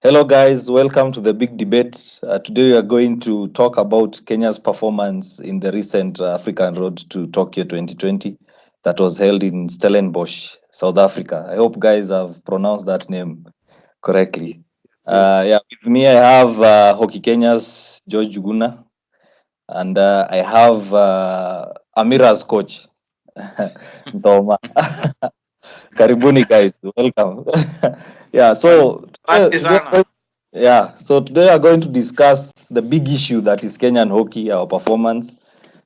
Hello, guys. Welcome to the big debate. Today, we are going to talk about Kenya's performance in the recent African Road to Tokyo 2020 that was held in Stellenbosch, South Africa. I hope guys have pronounced that name correctly. Yes. Yeah, with me, I have Hockey Kenya's George Njuguna, and I have Amira's coach, Nthoma. Karibuni, guys. Welcome. Yeah, so Asante today sana. yeah, so today we are going to discuss the big issue that is Kenyan hockey, our performance.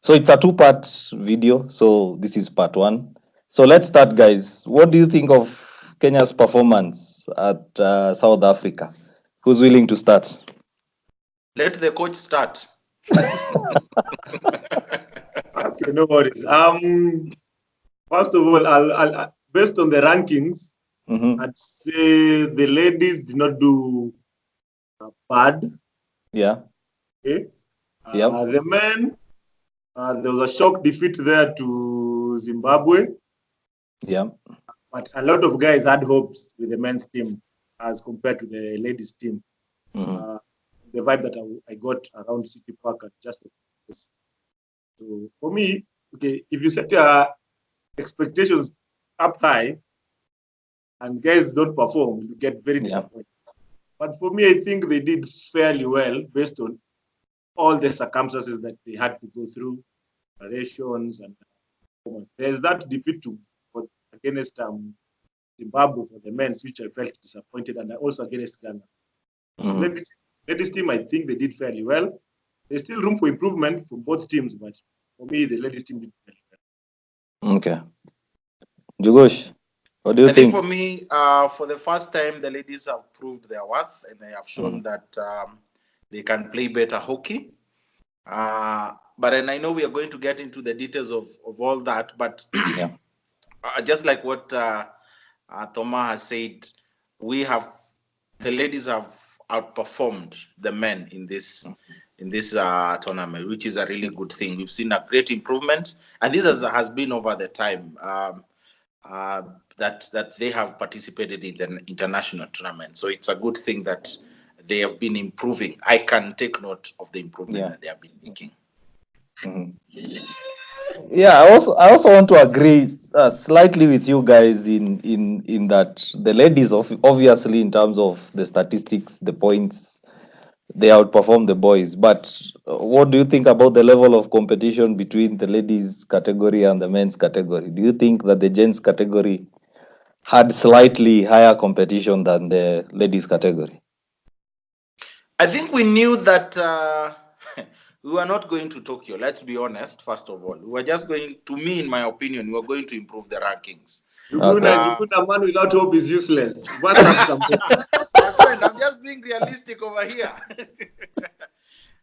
So it's a two-part video. So this is part one. So let's start, guys. What do you think of Kenya's performance at South Africa? Who's willing to start? Let the coach start. Okay, no worries. First of all, based on the rankings, Mm-hmm. I'd say the ladies did not do bad. Yeah. Okay. Yep. The men, there was a shock defeat there to Zimbabwe, Yeah. but a lot of guys had hopes with the men's team as compared to the ladies' team. Mm-hmm. The vibe that I got around City Park at just so for me, okay, if you set your expectations up high and guys don't perform, you get very Yeah. disappointed. But for me, I think they did fairly well based on all the circumstances that they had to go through, preparations and performance. There's that defeat against Zimbabwe for the men, which I felt disappointed, and also against Ghana. Mm-hmm. Ladies team, I think they did fairly well. There's still room for improvement from both teams, but for me, the ladies team did fairly well. Okay. Jugosh, what do you I think think? for me, for the first time, the ladies have proved their worth and they have shown that they can play better hockey. But and I know we are going to get into the details of all that, but Yeah. just like what Nthoma has said, the ladies have outperformed the men in this tournament, which is a really good thing. We've seen a great improvement, and this has been over the time that they have participated in the international tournament. So it's a good thing that they have been improving. I can take note of the improvement Yeah. that they have been making. Mm-hmm. Yeah, I also want to agree slightly with you guys in that the ladies obviously in terms of the statistics, the points, they outperform the boys. But what do you think about the level of competition between the ladies category and the men's category? Do you think that the gents category had slightly higher competition than the ladies category? I think we knew that we were not going to Tokyo. Let's be honest. First of all, we were just going to me, in my opinion, we were going to improve the rankings. Okay. Njuguna, man without hope is useless. Must have some My friend, I'm just being realistic over here.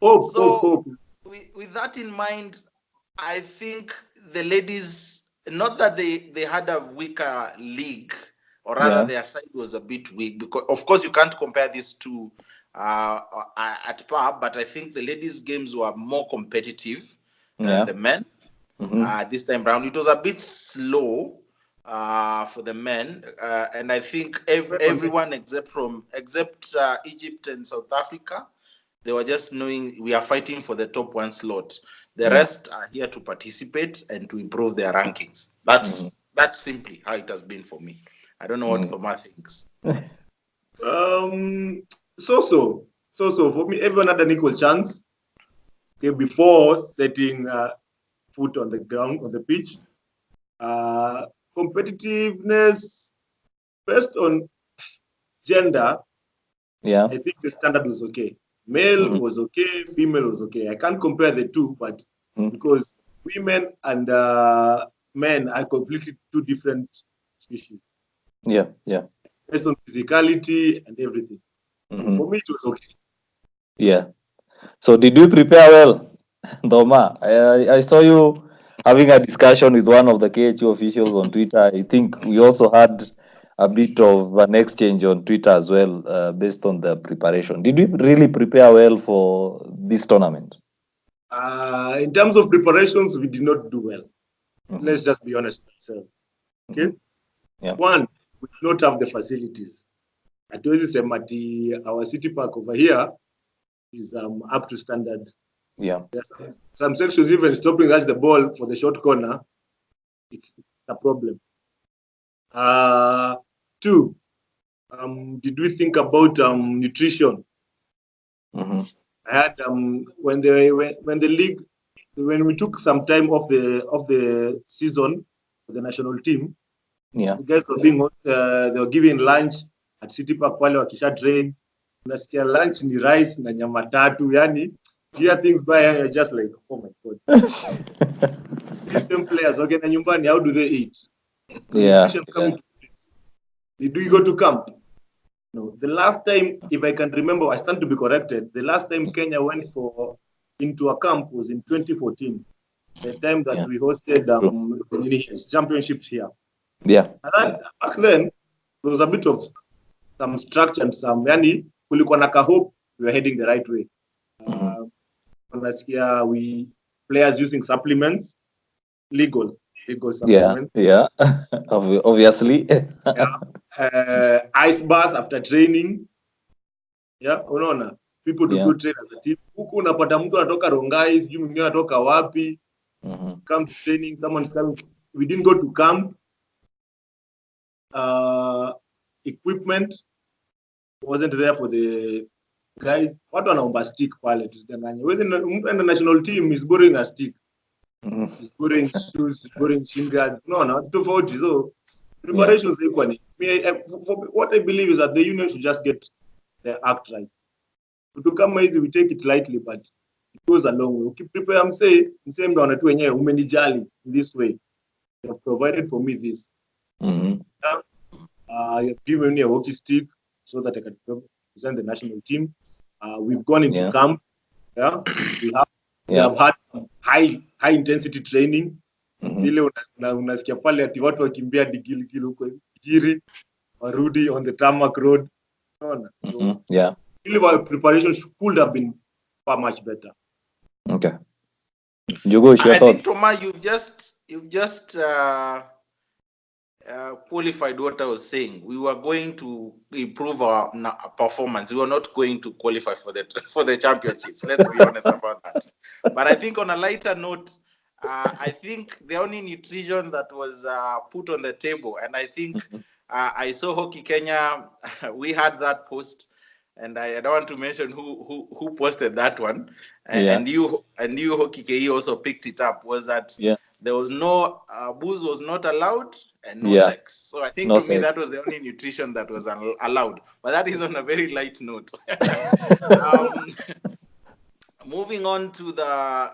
hope, hope, So, hope. with that in mind, I think the ladies, not that they had a weaker league, or rather Yeah. their side was a bit weak, because of course you can't compare these two at par, but I think the ladies' games were more competitive than Yeah. the men. Mm-hmm. This time round, it was a bit slow for the men, and I think everyone except Egypt and South Africa, they were just knowing we are fighting for the top one slot. The Yeah. rest are here to participate and to improve their rankings. Mm-hmm. That's simply how it has been for me. I don't know what Nthoma thinks. Um, so for me, everyone had an equal chance. Okay, before setting foot on the ground on the pitch, competitiveness based on gender, Yeah. I think the standard was okay. Male Mm-hmm. was okay, female was okay. I can't compare the two, but Mm-hmm. because women and men are completely two different species Yeah. Yeah. based on physicality and everything. So Mm-hmm. for me, it was okay. Yeah. So did you prepare well, Doma? I saw you having a discussion with one of the KHU officials on Twitter. I think we also had a bit of an exchange on Twitter as well, based on the preparation. Did you really prepare well for this tournament? In terms of preparations, we did not do well. Mm-hmm. Let's just be honest with ourselves. Okay. Mm-hmm. Yeah. One, we do not have the facilities. hatuwezi sema ati our city park over here is up to standard. Yeah. There's some sections even stopping the ball for the short corner. It's a problem. Two, did we think about nutrition? Mm-hmm. I had when the league, when we took some time off the season for the national team, Yeah. the guys were being they were giving lunch at City Park pale wakisha train. Unasikia lunch ni rice na nyama tatu, yani here things by you're just like, oh my god. These same players okay na nyumbani, how do they eat? Yeah. Nutrition coming to did we go to camp? No. The last time, if I can remember, I stand to be corrected. The last time Kenya went into a camp was in 2014, the time that we hosted the championships here. Yeah. And back then, there was a bit of some structure and some, yani, kulikuwa na hope we were heading the right way. We players using supplements, legal supplements. Yeah. Obviously. Ice bath after training. Yeah, unaona people do good train as a team. Huku unapata mtu anatoka Rongai, sijui mwingine anatoka wapi. Come to training, someone's coming. We didn't go to camp. Equipment wasn't there for the guys. Watu wanaomba stick pale tusidanganye. Within the national team is borrowing a stick. Is borrowing shoes, borrowing shin guards. No, tofauti. So preparations equally. What I believe is that the union should just get the act right. To come easy, we take it lightly, but it goes a long way. Okay, prepare. I'm saying, mdo wanatu wenyewe umenijali in this way. You have provided for me this. You have given me a hockey stick so that I can represent the national team. We've gone into camp. Yeah, we have had high intensity training. Ile unasikia pale ati watu wakimbia digilgil huko Giri, warudi on the tarmac road. Yeah. Our preparation could have been far much better. Okay. Njuguna, your I thought? think Toma, you've just qualified what I was saying. We were going to improve our performance. We were not going to qualify for the championships. Let's be honest about that. But I think on a lighter note, I think the only nutrition that was put on the table, and I think I saw Hockey Kenya. We had that post, and I don't want to mention who posted that one. And you HockeyKE also picked it up. Was that there was no booze was not allowed and no sex. So I think to me that was the only nutrition that was allowed. But that is on a very light note. Moving on to the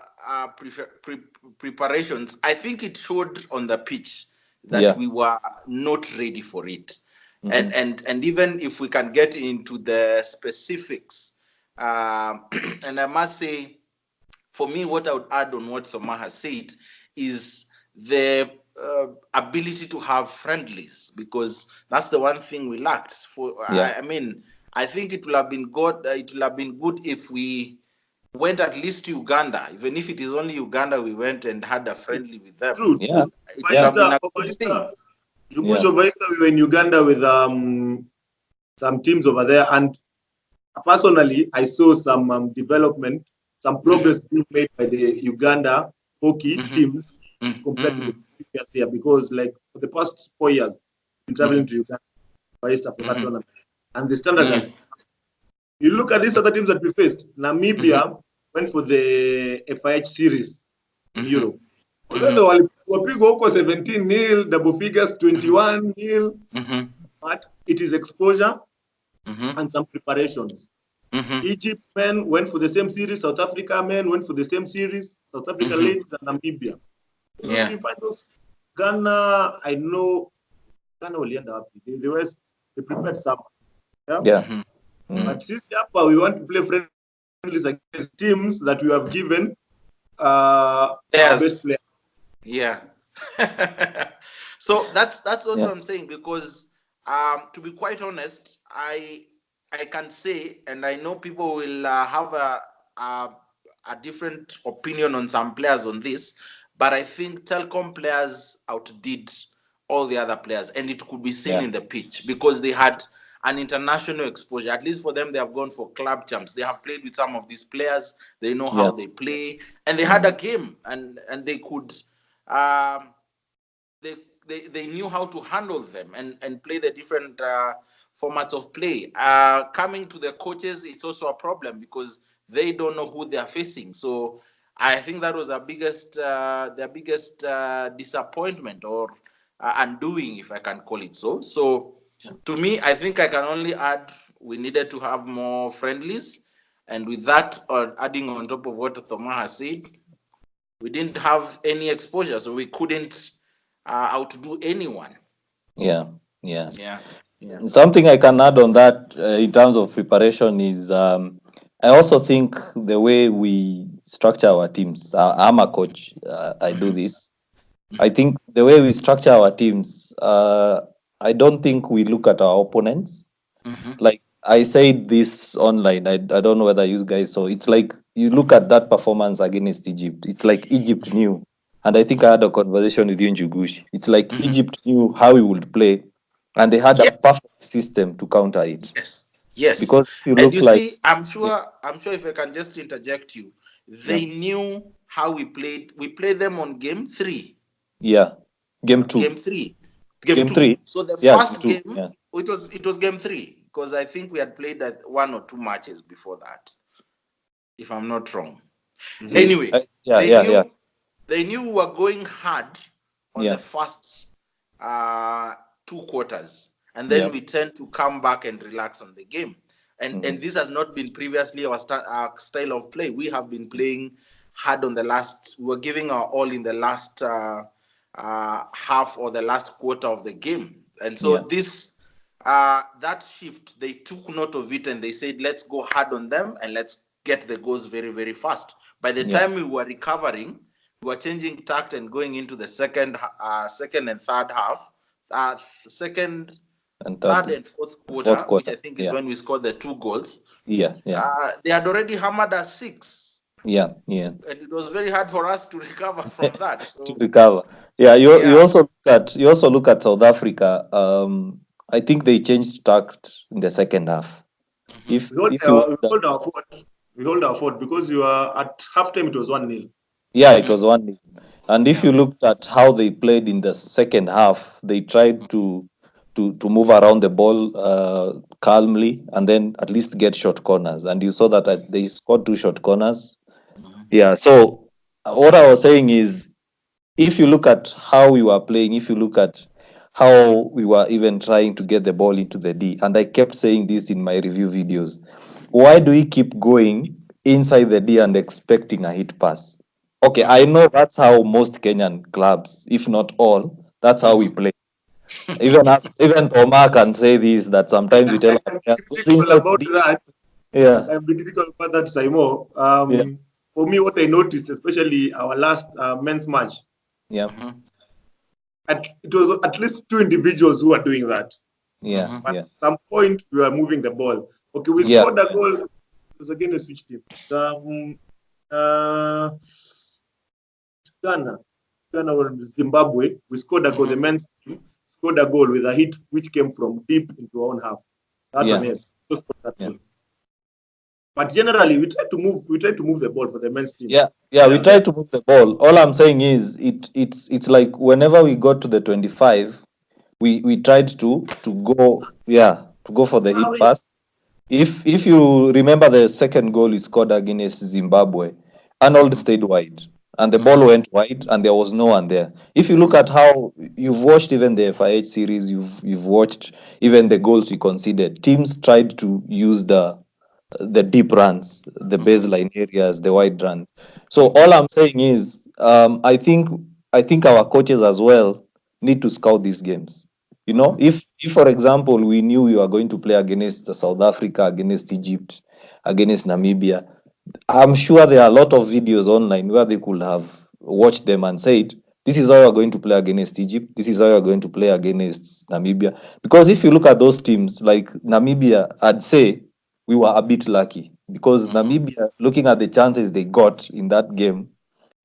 preparations, I think it showed on the pitch that we were not ready for it. And even if we can get into the specifics, and I must say, for me, what I would add on what Nthoma has said is the ability to have friendlies, because that's the one thing we lacked. I mean, I think it will have been good. It will have been good if we went at least to Uganda, even if it is only Uganda. We went and had a friendly with them. True. Yeah. It would have been a good thing. We were in Uganda with some teams over there, and personally, I saw some development, some progress being made by the Uganda hockey teams compared to the previous year, because like for the past 4 years, I've been traveling to Uganda for East Africa tournament, and the standard has. You look at these other teams that we faced. Namibia went for the FIH series in Europe. Wapigwa huko 17-0, double figures 21-0. But it is exposure and some preparations. Egypt men went for the same series. South Africa men went for the same series. South Africa ladies and Namibia. So you find those Ghana, I know Ghana will end up. They prepared some. But since we want to play friendlies against teams that we have given our best player. Yeah. So that's what I'm saying, because to be quite honest, I can say, and I know people will have a different opinion on some players on this, but I think Telkom players outdid all the other players, and it could be seen in the pitch, because they had an international exposure. At least for them, they have gone for club champs. They have played with some of these players. They know how they play, and they had a game, and they could. Um, they knew how to handle them and play the different formats of play. Coming to the coaches, it's also a problem because they don't know who they are facing. So I think that was their biggest disappointment or undoing, if I can call it so. So to me, I think I can only add we needed to have more friendlies, and with that, adding on top of what Nthoma has said, we didn't have any exposure, so we couldn't outdo anyone. Yeah, yeah. Yeah, yeah. Something I can add on that in terms of preparation is I also think the way we structure our teams. I'm a coach. I do this. I think the way we structure our teams. I don't think we look at our opponents. Like I said this online. I don't know whether you guys saw. It's like you look at that performance against Egypt. It's like Egypt knew. And I think I had a conversation with you in Jugush. It's like Egypt knew how we would play, and they had a Yes, perfect system to counter it. yes, yes. Because if you And look you like, see, I'm yeah, sure, I'm sure if I can just interject you, yeah, they knew how we played. We played them on game three, yeah, game game two, three, game game two. three, So the yeah, game first two, game, yeah, it was game three because I think we had played that 1 or 2 matches before that, if I'm not wrong. Mhm. Anyway, yeah, they yeah, yeah, knew they knew we were going hard on the yeah, first uh, 2 quarters, and then yeah, we tend to come back and relax on the game. And mhm, this has not been previously our style of play. We have been playing hard on the last. We were giving our all in the last half or the last quarter of the game, and so yeah, this that shift, they took note of it and they said, let's go hard on them and let's get the goals very, very fast. By the yeah, time we were recovering, we were changing tact and going into the second and third half. Second, and third, third, and fourth fourth quarter, which quarter, I think is yeah, when we scored the 2 goals. yeah, yeah, They had already hammered us six, yeah, yeah. and it was very hard for us to recover from that. To So, recover. Yeah, you yeah. also look at South Africa. I think they changed tact in the second half. Mhm. If you We hold our fort. We hold our fort because you are at halftime. It was 1-0. Yeah, it was 1-0. And if Yeah. you looked at how they played in the second half, they tried to move around the ball calmly and then at least get short corners. And you saw that they scored 2 short corners. Mhm. Yeah. So what I was saying is, if you look at how we were playing, if you look at how we were even trying to get the ball into the D, and I kept saying this in my review videos, why do we keep going inside the D and expecting a hit pass? Okay, I Mhm. know that's how most Kenyan clubs, if not all, that's how we Mhm. play. Even Omar can say this that sometimes we tell I our can players, be go critical inside the about D. that. Yeah, I'm critical about that, Saimo. yeah, For me, what I noticed, especially our last men's match, yeah, Mhm. it was at least two individuals who are doing that. yeah, Mhm. But yeah, at some point, we were moving the ball. Okay, we yeah, scored a goal. It was against a switch team. Uh, Ghana, Ghana or Zimbabwe. We scored a goal. The Mhm. men's team scored a goal with a hit which came from deep into our own half. That one, yeah, yes, we scored that yeah. goal. But generally, we try to move. We try to move the ball for the men's team Yeah, here we and there. try to move the ball. All I'm saying is it's like whenever we got to the 25, we tried to go for the Wow, hit pass. If you remember the second goal he scored against Zimbabwe, Arnold Mhm. stayed wide and the ball Mhm. went wide and there was no one there. If you look Mhm. at how you've watched even the FIH series, you've watched even the goals we conceded. Teams tried to use the deep runs, the Mhm. baseline areas, the wide runs. So Mhm. all I'm saying is, I think our coaches as well need to scout these games. Mhm. If for example we knew we were going to play against South Africa, against Egypt, against Namibia, I'm sure there are a lot of videos online where they could have watched them and said, this is how you're going to play against Egypt. This is how you're going to play against Namibia. Because if you look at those teams, like Namibia, I'd say we were a bit lucky because Mhm. Namibia, looking at the chances they got in that game,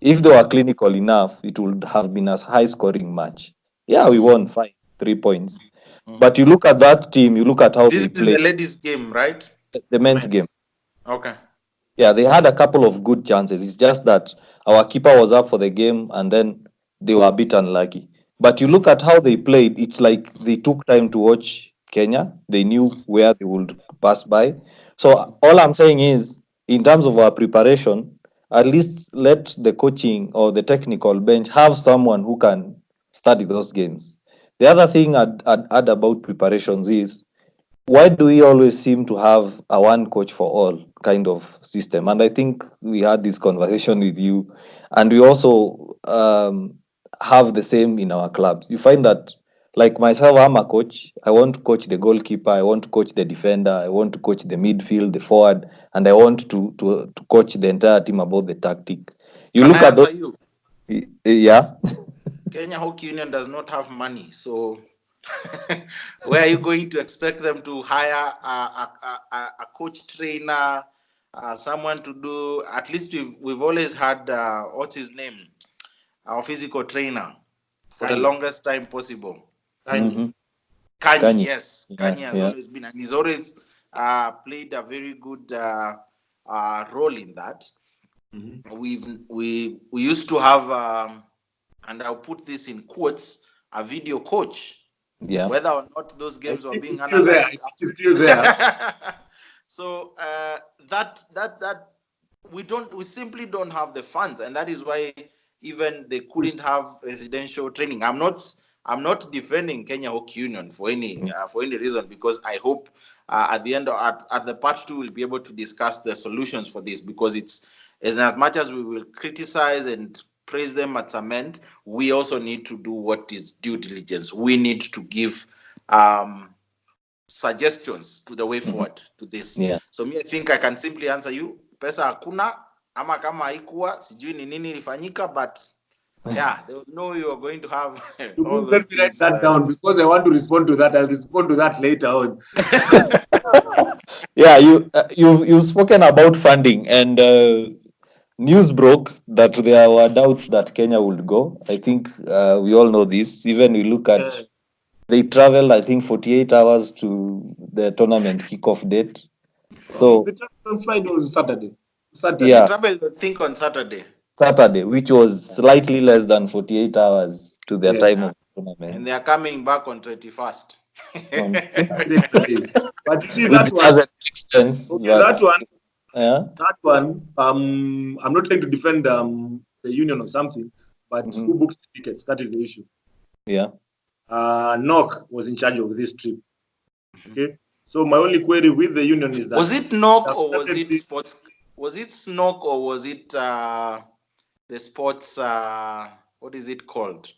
if they were clinical enough, it would have been a high scoring match. Yeah, we Mhm. won fine, 3 points. But you look at that team, you look at how This they is the play, ladies' game, right? the men's Men. game. Okay. Yeah, they had a couple of good chances. It's just that our keeper was up for the game and then they were a bit unlucky. But you look at how they played, it's like they took time to watch Kenya. They knew where they would pass by. So all I'm saying is, in terms of our preparation, at least let the coaching or the technical bench have someone who can study those games. The other thing I'd add about preparations is, why do we always seem to have a one coach for all kind of system? And I think we had this conversation with you, and we also have the same in our clubs. You find that, like myself, I'm a coach. I want to coach the goalkeeper, I want to coach the defender, I want to coach the midfield, the forward, and I want to coach the entire team about the tactic. You Can look I at those. answer you? Yeah. Kenya Hockey Union does not have money, so where are you going to expect them to hire a coach trainer, someone to do? At least we've always had what's his name, our physical trainer, for the Kanye. longest time possible. Mm-hmm. Kanye, Kanye. yes, Yeah, Kanye has yeah, always been, and he's always played a very good role in that. Mhm. We used to have, and I'll put this in quotes, a video coach, yeah. whether or not those I games were think it's being still there. I analyzed. think it's still there. So that we simply don't have the funds, and that is why even they couldn't have residential training. I'm not defending Kenya Hockey Union for any reason, because I hope at the end at the part two we'll be able to discuss the solutions for this, because it's as much as we will criticize and praise them at some end, we also need to do what is due diligence. We need to give suggestions to the way forward to this. Yeah. So me, I think I can simply answer you, pesa hakuna, ama kama haikuwa sijui ni nini ilifanyika, but yeah, there was no way you are going to have all those Let me write things. that down because I want to respond to that. I'll respond to that later on. Yeah, you've spoken about funding, and news broke that there were doubts that Kenya would go. I think we all know this. Even we look at, Uh, they traveled, I think, 48 hours to the tournament kickoff date. So the travel on Friday was Saturday. They yeah, Saturday. traveled, I think, on Saturday, Saturday, which was slightly less than 48 hours to their Yeah. time of and tournament, they are coming back on 21st. on, 3 days. But you see which that one. doesn't make sense. Okay, But yeah, that one. I'm not trying to defend the union or something, but who mhm, books the tickets? That is the issue. yeah, Knock was in charge of this trip. Okay. So my only query with the union is that Was it knock they've or was started it this. sports? Was it snock or was it the sports? What is it called?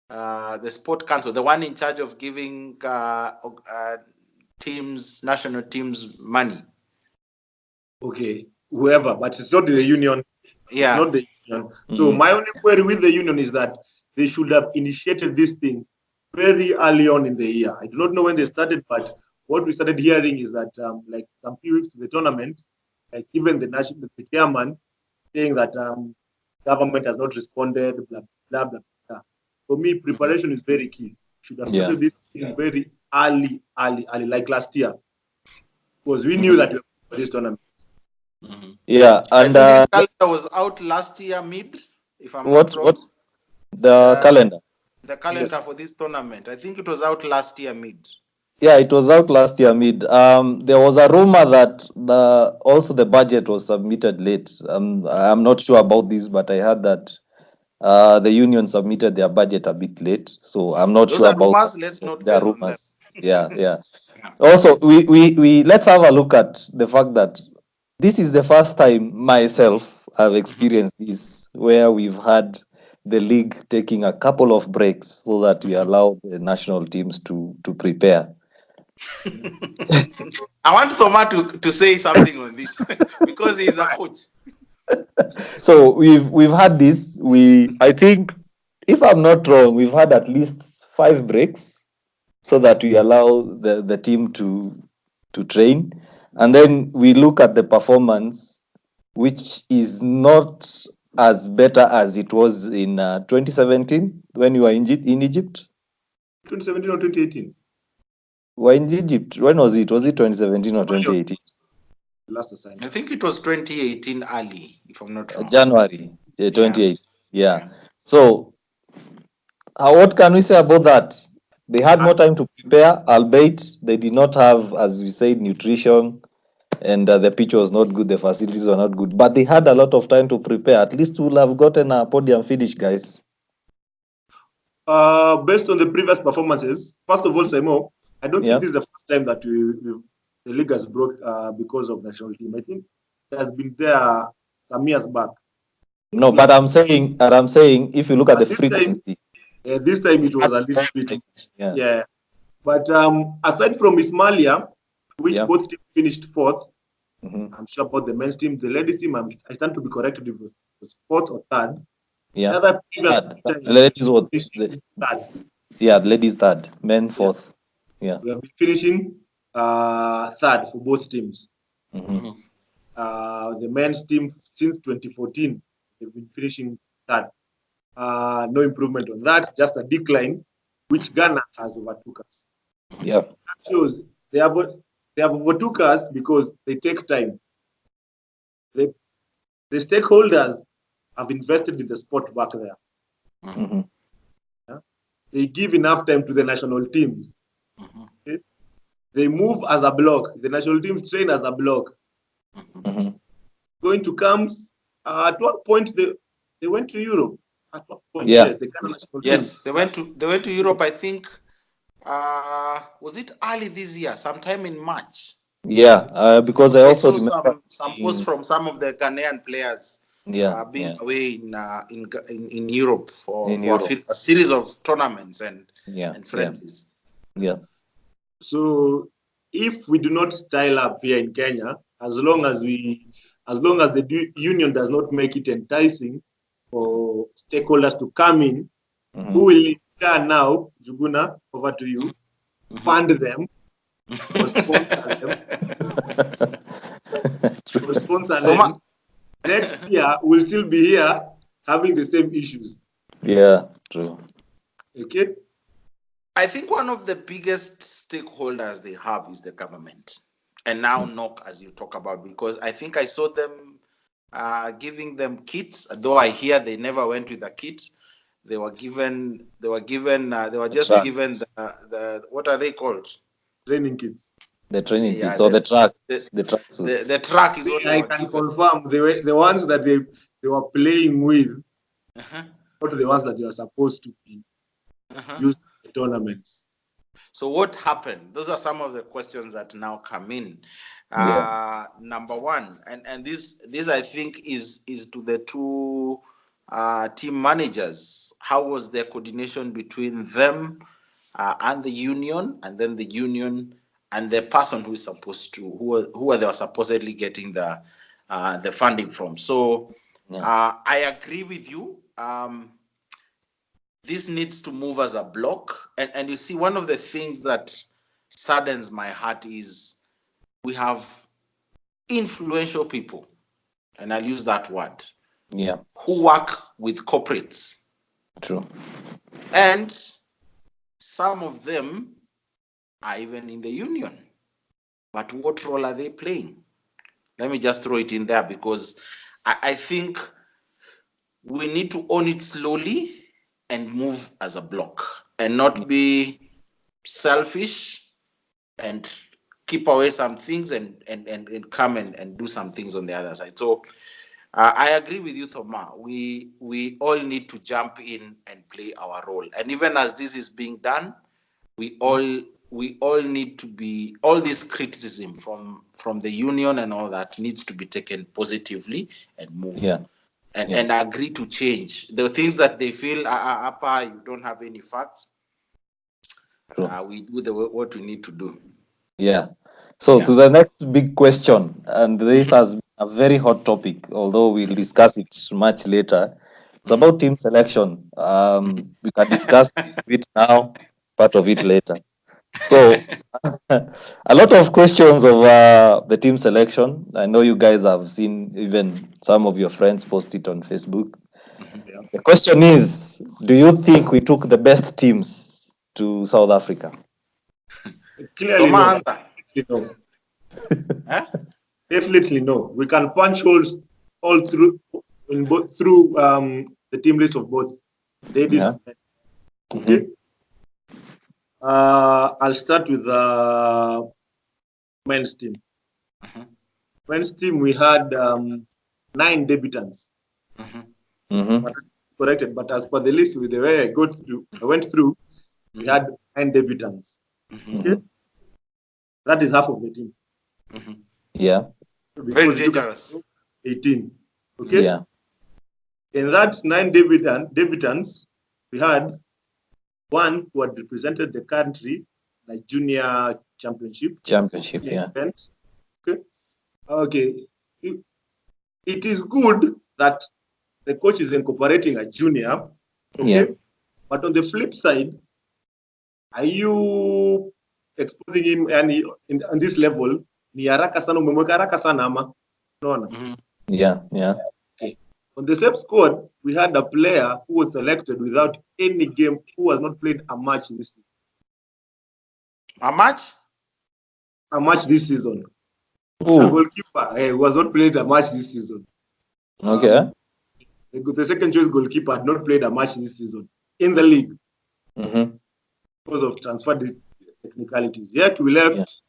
The sport council, the one in charge of giving teams, national teams, money. Okay, whoever, but it's not the union. It's Yeah. not the union. So mhm, my only query with the union is that they should have initiated this thing very early on in the year. I do not know when they started, but what we started hearing is that like some few weeks to the tournament, like even the chairman saying that government has not responded, blah blah blah blah. For me, preparation is very key. Should have yeah, started this thing very early, like last year, because we knew mhm, that we were for this tournament. yeah, I and think this calendar was out last year, mid, if I'm not what wrong. the Uh, calendar? the calendar Yes. for this tournament. I think it was out last year, mid. Yeah, it was out last year mid. There was a rumor that the budget was submitted late. I'm not sure about this, but I heard that the union submitted their budget a bit late. So I'm not Those sure are about that. rumors. Let's So not there are dwell on them. rumors. Yeah, yeah. Yeah. Also, we let's have a look at the fact that this is the first time myself I've experienced this, where we've had the league taking a couple of breaks so that we allow the national teams to prepare. I want Thoma to say something on this because he's a coach. So we've had this. I think, if I'm not wrong, we've had at least 5 breaks so that we allow the team to train, and then we look at the performance, which is not as better as it was in 2017 when you were in Egypt. 2017 or 2018? were in Egypt. When was it? Was it 2017 or 2018? Last assignment. I think it was 2018 early, if I'm not wrong. January Yeah. 2018. Yeah. Yeah. So, what can we say about that? They had more time to prepare, albeit they did not have, as we said, nutrition, and the pitch was not good, the facilities were not good. But they had a lot of time to prepare. At least we'll have gotten a podium finish, guys. Based on the previous performances, first of all, Saimo, I don't Yeah. think this is the first time that the league has broke because of national team. I think it has been there some years back. No, but I'm saying, if you look at the frequency, this time it was a little bit. yeah. Yeah. But aside from Ismailia, which Yeah. both teams finished fourth, Mhm. I'm sure about the men's team. The ladies team, I stand to be corrected if it was fourth or third. Yeah. The other previous Third. time, The ladies was third. Yeah, the ladies third, men fourth. Yeah. We have been finishing third for both teams. Mhm. The men's team since 2014, they've been finishing third. No improvement on that, just a decline, which Ghana has overtook us. Yeah. That shows they have overtook us because they take time. The stakeholders have invested in the sport back there. Mhm. They give enough time to the national teams. Okay? They move as a block. The national teams train as a block. Mhm. Going to camps. At what point they went to Europe? At what point? Yeah. Yes, the Ghana national Yes, team. they went to Europe. I think was it early this year, sometime in March. Yeah, because I also remember some posts from some of the Ghanaian players being away in Europe for a series of tournaments and friendlies. Yeah. So if we do not style up here in Kenya, as long as the union does not make it enticing for stakeholders to come in, who will turn now, Njuguna, over to you, fund them or sponsor them. Or sponsor them. Next year, we'll still be here having the same issues. Yeah, true. Okay? I think one of the biggest stakeholders they have is the government. And now NOC, as you talk about, because I think I saw them giving them kits, though I hear they never went with a kit. They were just given the what are they called? Training kits. The training kits or the track. The track suits. The track is what I can confirm the ones that they were playing with, not the ones that they are supposed to be used in tournaments. So what happened? Those are some of the questions that now come in. Number one, and this I think is to the two team managers. How was their coordination between them and the union, and then the union and the person who is supposed to who they were supposedly getting the funding from? So I agree with you. This needs to move as a block. And you see, one of the things that saddens my heart is we have influential people, and I'll use that word, who work with corporates. True. And some of them are even in the union. But what role are they playing? Let me just throw it in there, because I think we need to own it slowly and move as a block, and not be selfish and keep away some things and come and do some things on the other side. So I agree with you, Nthoma. We all need to jump in and play our role. And even as this is being done, we all need to be, all this criticism from the union and all that needs to be taken positively and move. And agree to change the things that they feel you don't have any facts. We do what we need to do. So to the next big question, and this has been a very hot topic, although we'll discuss it much later. It's about team selection. We can discuss it now, part of it later. So a lot of questions of the team selection. I know you guys have seen, even some of your friends post it on Facebook. The question is, do you think we took the best teams to South Africa? Clearly Nthoma no. answer. No. Huh? Definitely no. We can punch holes all through through the team list of both ladies Yeah. and men. Okay. I'll start with the men's team. Mhm. Men's team, we had 9 debutants. Mm-hmm. But corrected, but as per the list, with the way I went through, we had 9 debutants. Okay, that is half of the team. Yeah. Very Because it took us dangerous. 18. Okay, Yeah. in that 9 debutants, we had one who had represented the country like junior championship Championship. Yeah. event. Okay, okay. It is good that the coach is incorporating a junior. Okay, Yeah. but on the flip side, are you exposing him and on this level? Ni haraka sana, umemweka haraka sana ama? Unaona? Yeah. Yeah. Okay. On the same squad, we had a player who was selected without any game, who has not played a match this season. A match? A match this season. A Ooh. goalkeeper who has not played a match this season. Okay. The second choice goalkeeper had not played a match this season in the league because of transfer technicalities. Yet we left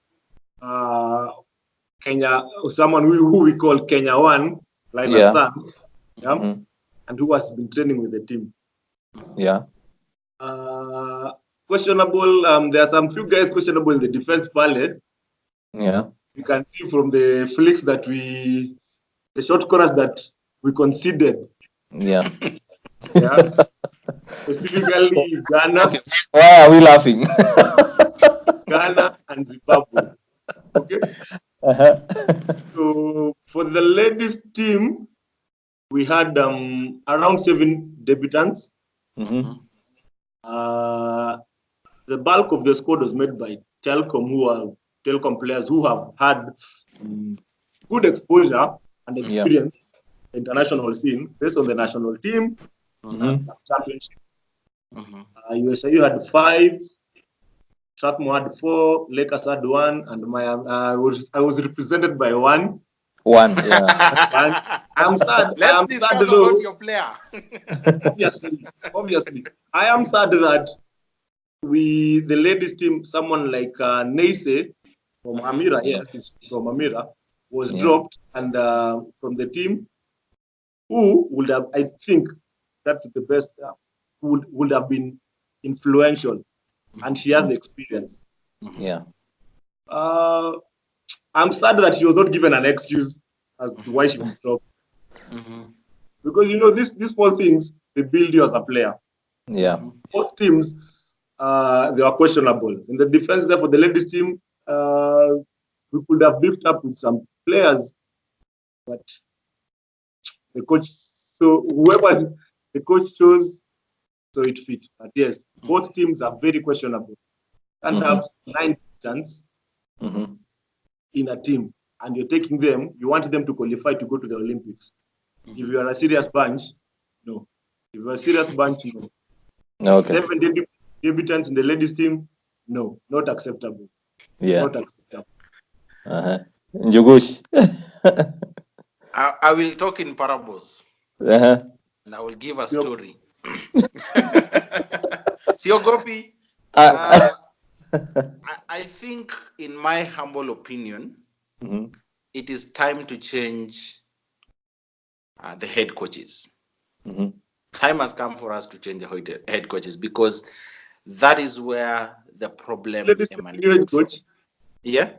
Kenya, someone who we call Kenya One, Lina Yeah. Stars, and who has been training with the team. Yeah. Questionable. There are some few guys questionable in the defense pale. Yeah. You can see from the flicks that the short corners that we conceded. Yeah. Yeah. Specifically Ghana, Okay. Why are we laughing? Ghana and Zimbabwe. Okay. So for the ladies team, we had around 7 debutants. The bulk of the squad was made by Telcom players who have had good exposure and experience in the international scene based on the national team championship. USIU had 5, Strathmore had 4, Lakers had 1, and I was represented by 1. One. Yeah. And I'm sad. Let's discuss about your player. Obviously, I am sad that the ladies team, someone like Neise from Amira, yes, it's from Amira, was dropped, and from the team, who would have, I think, that's the best, would have been influential, and she has the experience. Yeah. I'm sad that she was not given an excuse as to why she was dropped. Because these small things, they build you as a player. Yeah. Both teams, they were questionable. In the defense there for the ladies team, we could have beefed up with some players, but the coach, so whoever the coach chose, so it fit. But yes, both teams are very questionable. And have 9 chance in a team, and you're taking them, you want them to qualify to go to the Olympics. If you are a serious bunch, no. If you're a serious bunch, no. Okay. 7 debutants in the ladies team, no, not acceptable. Yeah. Not acceptable. Njugush. I will talk in parables. And I will give a story. Siogopi. I think, in my humble opinion, it is time to change the head coaches. Time has come for us to change the head coaches, because that is where the problem emanates from. Yeah?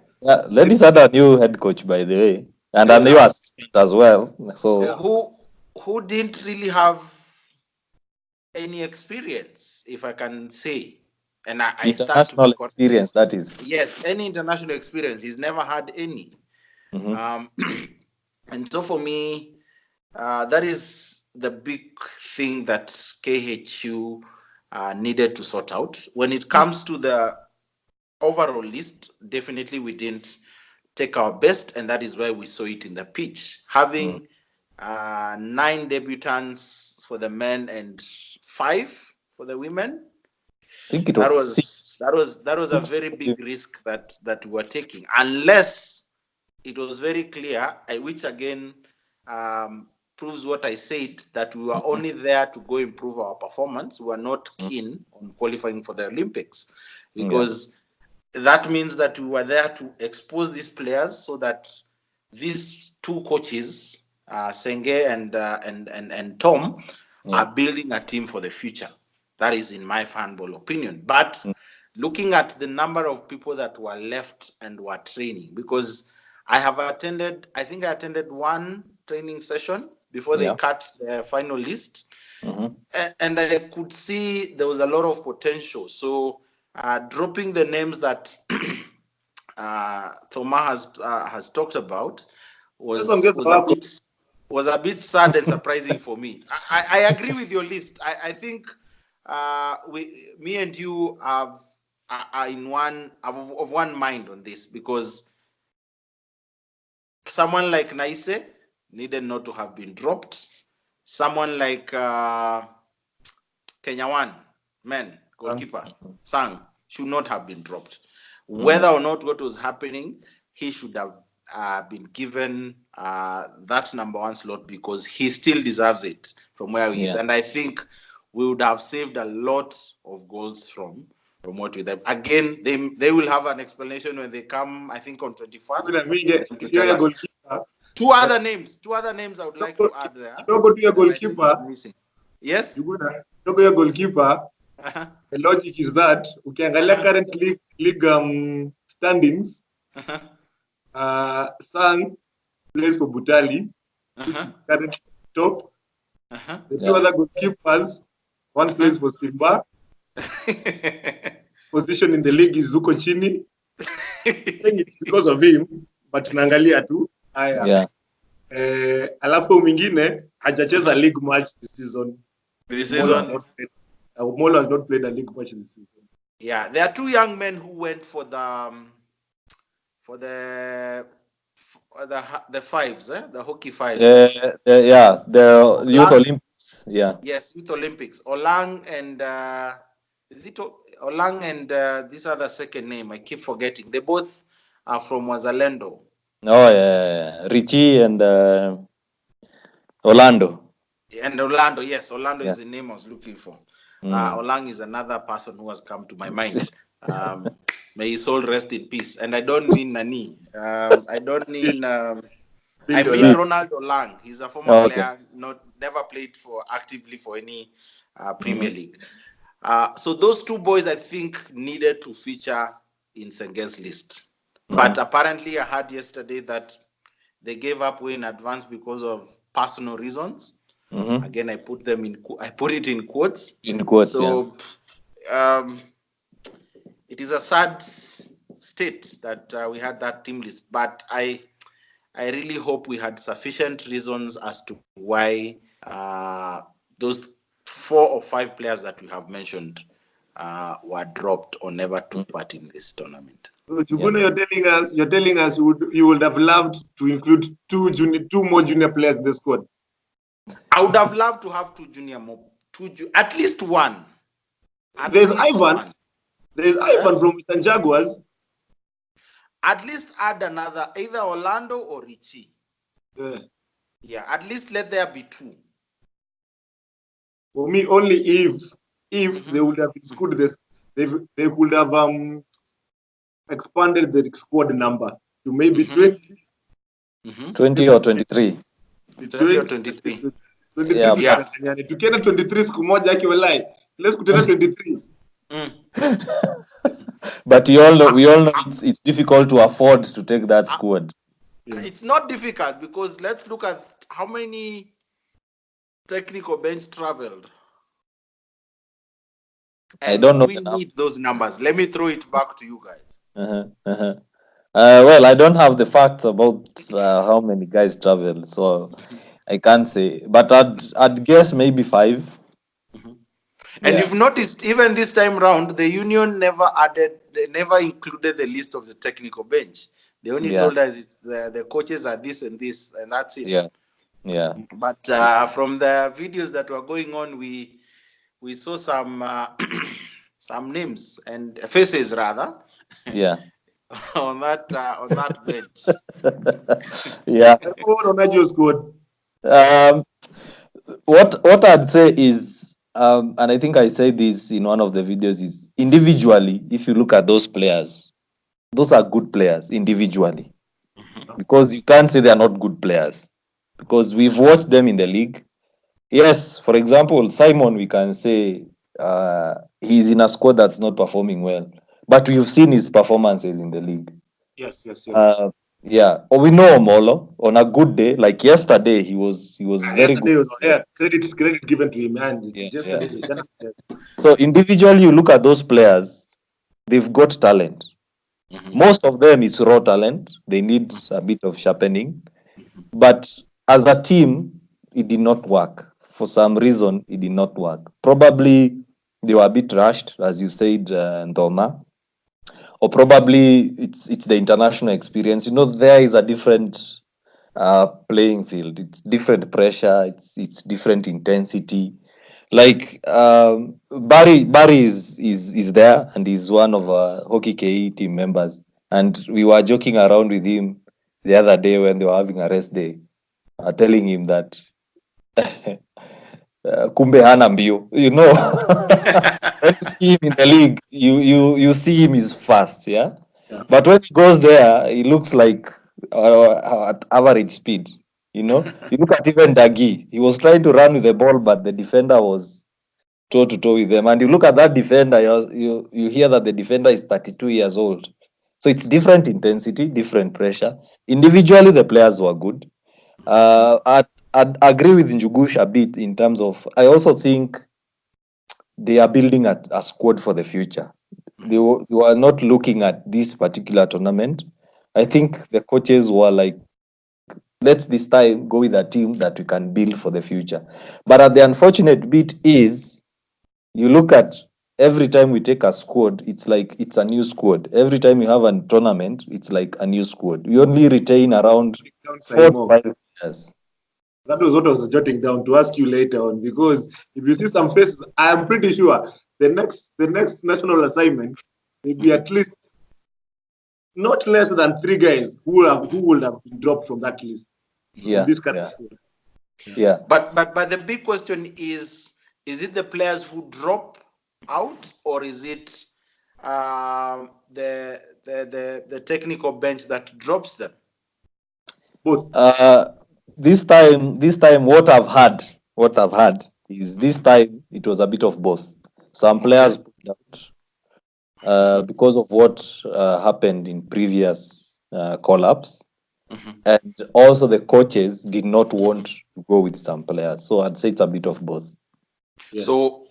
Ladies had a new head coach, by the way, and a new assistant as well. So who didn't really have any experience, if I can say. And I international experience, that is. Yes, any international experience. He's never had any. And so for me, that is the big thing that KHU needed to sort out. When it comes to the overall list, definitely we didn't take our best, and that is where we saw it in the pitch. Having 9 debutants for the men and 5 for the women, think it that was was a very big risk that we were taking, unless it was very clear, which again proves what I said, that we were only there to go improve our performance. We were not keen on qualifying for the Olympics, because that means that we were there to expose these players so that these two coaches, Senge and Tom, are building a team for the future. That is in my fanball opinion. But looking at the number of people that were left and were training, because I think I attended one training session before they cut the final list. And I could see there was a lot of potential. So dropping the names that Nthoma has talked about was a bit sad and surprising for me. I agree with your list. I think me and you are of one mind on this, because someone like Naise needed not to have been dropped. Someone like Kenyan goalkeeper Sang should not have been dropped. Whether or not what was happening, he should have been given that number one slot, because he still deserves it from where he is. And I think we would have saved a lot of goals from what we them. Again, they will have an explanation when they come, I think on 21st. Two other names I would like to add there. Go to your goalkeeper. Yes? Go to your goalkeeper. The logic is that ukiangalia current league standings, Sang plays for Butali, which is currently top. The two other goalkeepers, one plays for Simba. Position in the league is Zuko Chini. I think it's because of him, but tunaangalia tu. Alafu mwingine hajacheza league match this season. Molo has not played a league match this season. Yeah, there are two young men who went for the fives, the hockey fives. The Youth Olympics. Yes, Youth Olympics. Olang and Olang and this other second name I keep forgetting. They both are from Wazalendo. Richie and Orlando. And Orlando, yes, Orlando is the name I was looking for. Olang is another person who has come to my mind. May his soul rest in peace. And I don't mean Nani. I don't mean. I mean Ronald Olang. He's a former player, never played actively for any Premier League. So those two boys, I think, needed to feature in Senge's list. But apparently, I heard yesterday that they gave up way in advance because of personal reasons. Again, I put it in quotes. So, it is a sad state that we had that team list. But I really hope we had sufficient reasons as to why those 4 or 5 players that we have mentioned were dropped or never took part in this tournament. So, Njuguna, you're telling us you would have loved to include two more junior players in the squad. I would have loved to have at least one. There's Ivan. There's Ivan from Eastern Jaguars. At least add another, either Orlando or Richie. Yeah, at least let there be 2. For me, only if they would have scored this, they would have expanded the squad number to maybe 20. 20 or 23. 20 or 23. 23 tukienda 23 siku moja akiwalai. Let's kutana 23. But we all know it's difficult to afford to take that squad. It's not difficult, because let's look at how many technical bench traveled. And I don't know. We need those numbers. Let me throw it back to you guys. Well, I don't have the facts about how many guys travel, so I can't say. But I'd guess maybe 5. And you've noticed, even this time round, the union never included the list of the technical bench. They only told us the coaches are this and this, and that's it. Yeah. But from the videos that were going on, we saw some some names and faces rather Yeah. on that bench. Yeah. What on your squad? Um, what I'd say is, and I think I said this in one of the videos, is individually, if you look at those players, those are good players individually, because you can't say they are not good players, because we've watched them in the league. Yes, for example, Simon, we can say he's in a squad that's not performing well, but we've seen his performances in the league. Yes, yes, yes. Uh, yeah, or we know Omolo on a good day, like yesterday, he was very good. Yesterday was credit given to him, and Yeah, yesterday yeah. just So individually, you look at those players, they've got talent. Most of them is raw talent. They need a bit of sharpening. But as a team, it did not work. For some reason, it did not work. Probably they were a bit rushed, as you said, Nthoma, or probably it's the international experience. You know, there is a different playing field. It's different pressure. It's different intensity. Like Barry is there, and he's one of our HockeyKE team members. And we were joking around with him the other day when they were having a rest day, telling him that kumbe hana mbio, you know. When you see him in the league, you see him is fast, yeah. yeah. But when he goes there, he looks like at average speed. You know, you look at even Dagi. He was trying to run with the ball, but the defender was toe to toe with them. And you look at that defender, you hear that the defender is 32 years old. So it's different intensity, different pressure. Individually, the players were good. I'd agree with Njugush a bit in terms of. I also think they are building a squad for the future. They were not looking at this particular tournament. I think the coaches were like, let's this time go with a team that we can build for the future. But the unfortunate bit is, you look at every time we take a squad, it's like it's a new squad. Every time you have a tournament, it's like a new squad. We only retain around Down 4 to Simon. 5 players. That was what I was jotting down to ask you later on, because if you see some faces, I am pretty sure the next national assignment will be at least not less than 3 guys who would have been dropped from that list in Yeah, this kind of yeah, squad. yeah. But the big question is it the players who drop out, or is it the technical bench that drops them? Both. This time, what I've had is this time it was a bit of both. Some players Okay. pulled out because of what happened in previous call-ups, and also the coaches did not want to go with some players. So I'd say it's a bit of both. Yes. So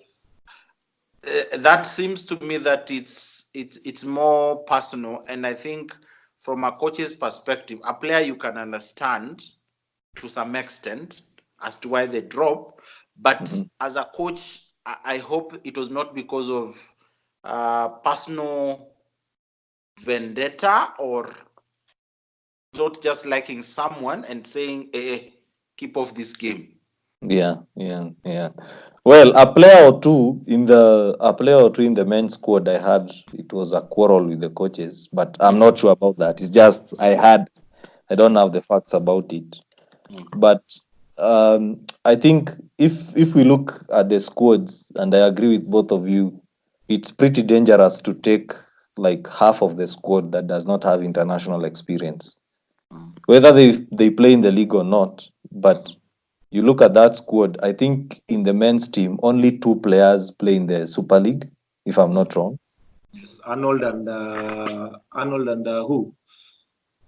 that seems to me that it's more personal, and I think from a coach's perspective, a player you can understand to some extent as to why they drop, but Mhm. as a coach, I hope it was not because of personal vendetta, or not just liking someone and saying, keep off this game. Yeah, yeah, yeah. Well, a player or two in the men's squad, I had it was a quarrel with the coaches, but I'm not sure about that. It's just I don't have the facts about it. But I think if we look at the squads, and I agree with both of you, it's pretty dangerous to take like half of the squad that does not have international experience, whether they play in the league or not. But you look at that squad, I think in the men's team, only two players play in the Super League, if I'm not wrong. Yes. Arnold and who?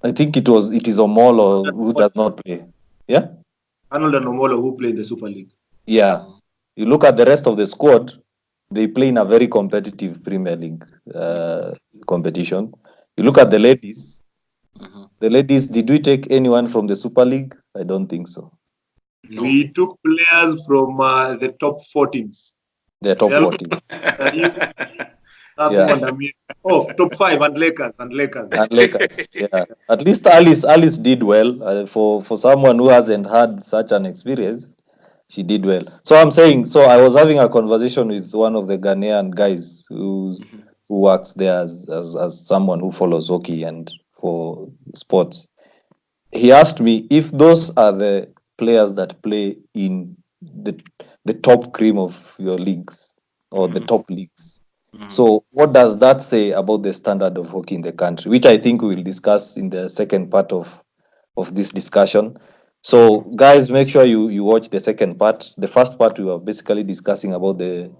I think it is Omolo who does not play. Yeah? Arnold and Omolo who play in the Super League. Yeah. You look at the rest of the squad, they play in a very competitive Premier League competition. You look at the ladies. The ladies, did we take anyone from the Super League? I don't think so. No. We took players from the top 4 teams. They're top 40. Yeah. And Amira. Oh, top 5 and Lakers. And Lakers. Yeah. At least Alice did well. For someone who hasn't had such an experience, she did well. So I'm saying, so I was having a conversation with one of the Ghanaian guys who works there as someone who follows hockey and for sports. He asked me if those are the players that play in the top cream of your leagues or the top leagues. So what does that say about the standard of hockey in the country, which I think we will discuss in the second part of this discussion. So guys, make sure you watch the second part. The first part we were basically discussing about the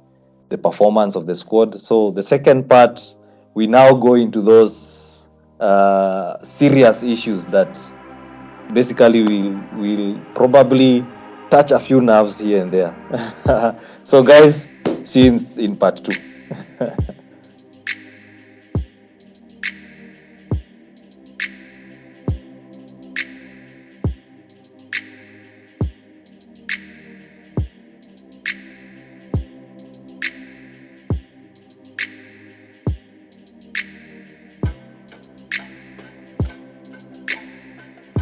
performance of the squad. So the second part, we now go into those serious issues that basically will probably touch a few nerves here and there. So guys, see you in part 2.